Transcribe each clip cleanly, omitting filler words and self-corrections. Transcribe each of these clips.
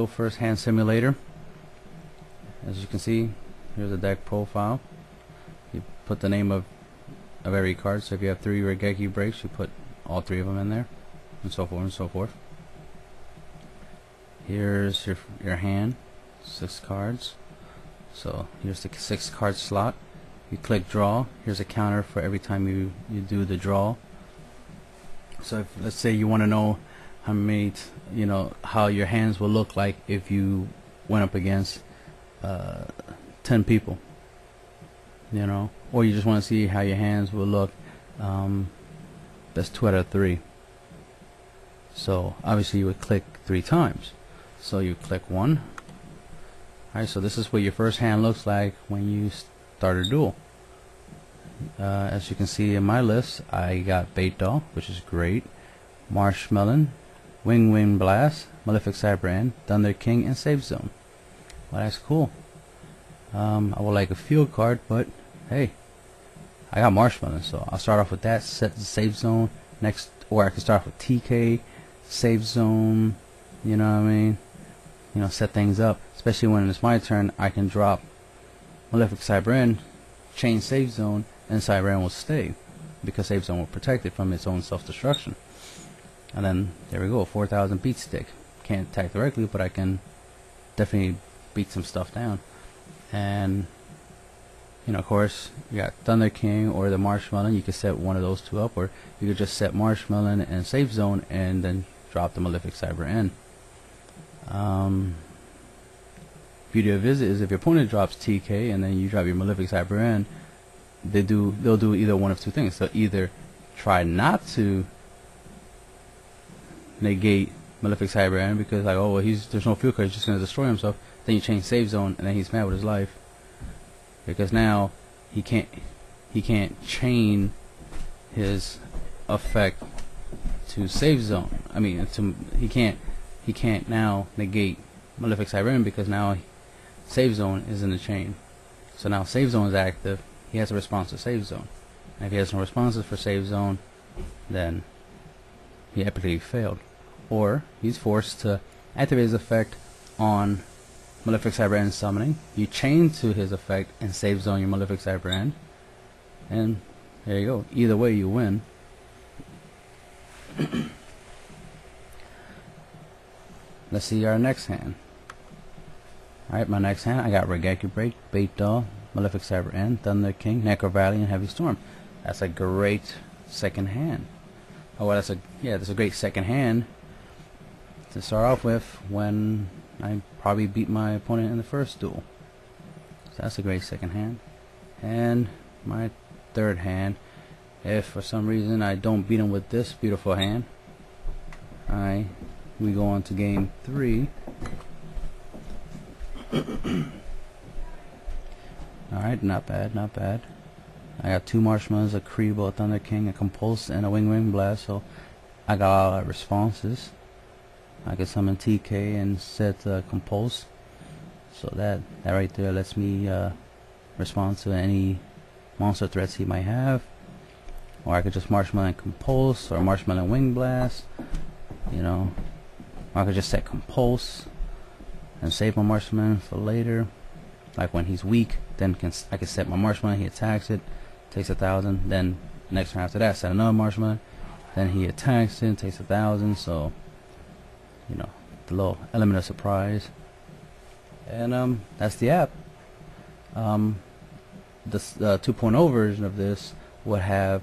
YGO first hand simulator. As you can see, here's the deck profile. You put the name of every card. So if you have 3 Regeki breaks, you put all 3 of them in there, and so forth and so forth. Here's your hand, 6 cards. So here's the 6 card slot. You click draw. Here's a counter for every time you do the draw. So if, let's say you want to know how many, how your hands will look like if you went up against 10 people, or you just want to see how your hands will look. That's 2 out of 3. So obviously you would click 3 times. So you click 1. Alright, so this is what your first hand looks like when you start a duel. As you can see in my list, I got Bait Doll, which is great, Marshmallow, Wing Blast, Malefic Cyber End, Thunder King, and Safe Zone. Well, that's cool. I would like a field card, but hey, I got Marshmallow, so I'll start off with that, set the Safe Zone next, or I can start off with TK, Safe Zone, you know what I mean? Set things up, especially when it's my turn. I can drop Malefic Cyber End, chain Safe Zone, and Cyber End will stay because Safe Zone will protect it from its own self-destruction. And then there we go, 4,000 beat stick. Can't attack directly, but I can definitely beat some stuff down. And of course, you got Thunder King or the Marshmallow. You can set one of those 2 up, or you could just set Marshmallow and Safe Zone and then drop the Malefic Cyber End. Beauty of Visit is if your opponent drops TK and then you drop your Malefic Cyber End, they'll do either one of 2 things. They'll either try not to negate Malefic Cyber End because like, oh well, there's no field card, he's just gonna destroy himself. Then you change Safe Zone and then he's mad with his life because now he can't chain his effect to Safe Zone. I mean, he can't now negate Malefic Cyber End because now Safe Zone is in the chain. So now Safe Zone is active. He has a response to Safe Zone. And if he has no responses for Safe Zone, then he epically failed. Or he's forced to activate his effect on Malefic Cyber End summoning. You chain to his effect and Safe Zone your Malefic Cyber End. And there you go. Either way you win. Let's see our next hand. Alright, my next hand, I got Regeki Break, Bait Doll, Malefic Cyber End, Thunder King, Necro Valley, and Heavy Storm. That's a great second hand. Oh, well, that's a great second hand to start off with when I probably beat my opponent in the first duel. So that's a great second hand. And my third hand, if for some reason I don't beat him with this beautiful hand, we go on to game 3. Alright, not bad, not bad. I got 2 Marshmallows, a Kribo, a Thunder King, a Compulse, and a Wing Blast, so I got a lot of responses. I can summon TK and set Compulse, so that right there lets me respond to any monster threats he might have. Or I could just Marshmallow and Compulse, or Marshmallow and Wing Blast, or I could just set Compulse and save my Marshmallow for later, like when he's weak. Then I can set my Marshmallow, he attacks it, takes 1,000. Then next turn after that, set another Marshmallow, then he attacks it, takes 1,000. So the little element of surprise. And that's the app. This 2.0 version of this would have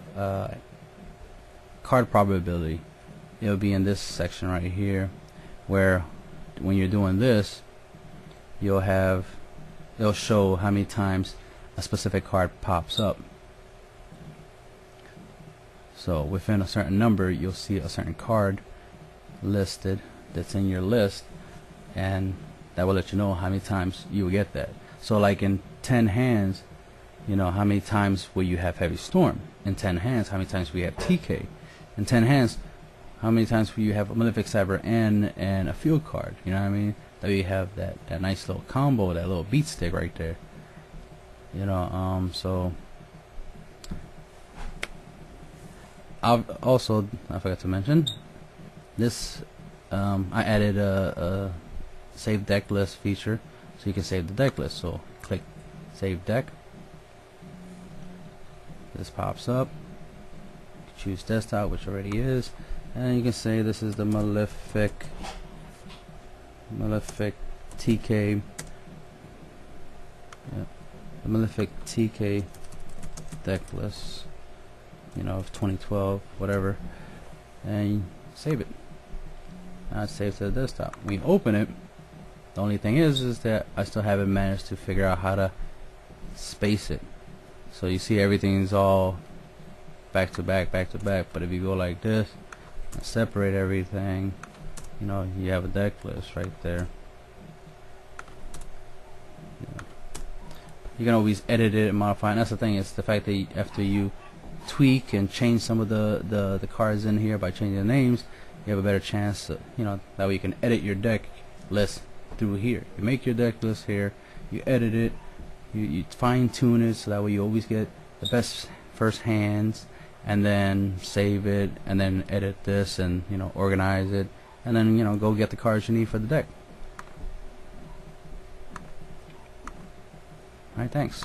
card probability. It'll be in this section right here, where when you're doing this, it'll show how many times a specific card pops up. So within a certain number, you'll see a certain card listed that's in your list, and that will let you know how many times you will get that. So like in 10 hands, how many times will you have Heavy Storm? In 10 hands, how many times will you have TK? In 10 hands, how many times will you have a Malefic Cyber End and a field card? You know what I mean? That you have that nice little combo, that little beat stick right there. So I forgot to mention this. I added a save deck list feature, so you can save the deck list. So click save deck. This pops up. Choose desktop, which already is, and you can say this is the Malefic TK. Yeah, the Malefic TK deck list, of 2012, whatever, and save it. Now it's saved to the desktop. When you open it, the only thing is that I still haven't managed to figure out how to space it. So you see everything's all back to back, but if you go like this and separate everything, you have a deck list right there. You can always edit it and modify it. And that's the thing, is the fact that after you tweak and change some of the cards in here by changing the names, you have a better chance to, that way you can edit your deck list through here. You make your deck list here, you edit it, you fine tune it, so that way you always get the best first hands, and then save it, and then edit this, and organize it, and then go get the cards you need for the deck. Alright, thanks.